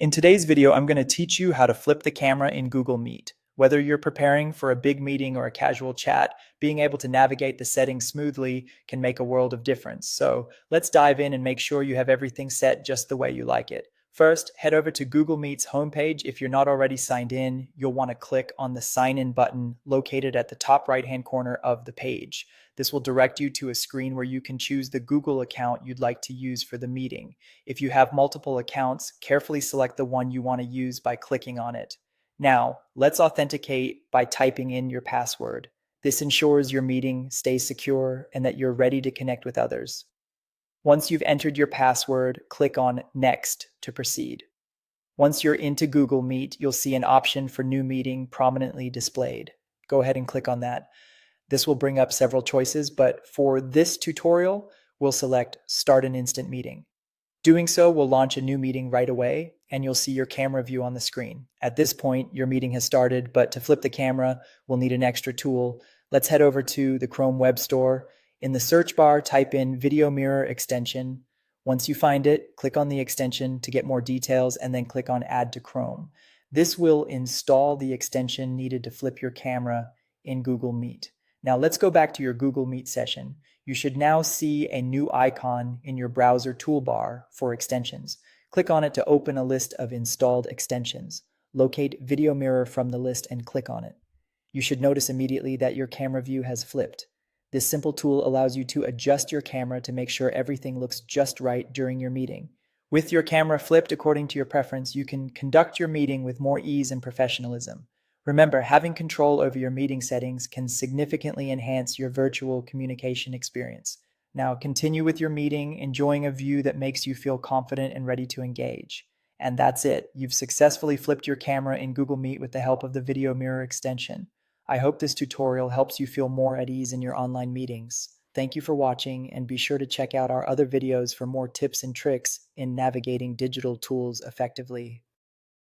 In today's video, I'm going to teach you how to flip the camera in Google Meet. Whether you're preparing for a big meeting or a casual chat, being able to navigate the settings smoothly can make a world of difference. So let's dive in and make sure you have everything set just the way you like it. First, head over to Google Meet's homepage. If you're not already signed in, you'll want to click on the Sign In button located at the top right-hand corner of the page. This will direct you to a screen where you can choose the Google account you'd like to use for the meeting. If you have multiple accounts, carefully select the one you want to use by clicking on it. Now, let's authenticate by typing in your password. This ensures your meeting stays secure and that you're ready to connect with others. Once you've entered your password, click on Next to proceed. Once you're into Google Meet, you'll see an option for New Meeting prominently displayed. Go ahead and click on that. This will bring up several choices, but for this tutorial, we'll select Start an Instant Meeting. Doing so will launch a new meeting right away, and you'll see your camera view on the screen. At this point, your meeting has started, but to flip the camera, we'll need an extra tool. Let's head over to the Chrome Web Store. In the search bar, type in Video Mirror Extension. Once you find it, click on the extension to get more details, and then click on Add to Chrome. This will install the extension needed to flip your camera in Google Meet. Now let's go back to your Google Meet session. You should now see a new icon in your browser toolbar for extensions. Click on it to open a list of installed extensions. Locate Video Mirror from the list and click on it. You should notice immediately that your camera view has flipped. This simple tool allows you to adjust your camera to make sure everything looks just right during your meeting. With your camera flipped according to your preference, you can conduct your meeting with more ease and professionalism. Remember, having control over your meeting settings can significantly enhance your virtual communication experience. Now, continue with your meeting, enjoying a view that makes you feel confident and ready to engage. And that's it. You've successfully flipped your camera in Google Meet with the help of the Video Mirror extension. I hope this tutorial helps you feel more at ease in your online meetings. Thank you for watching, and be sure to check out our other videos for more tips and tricks in navigating digital tools effectively.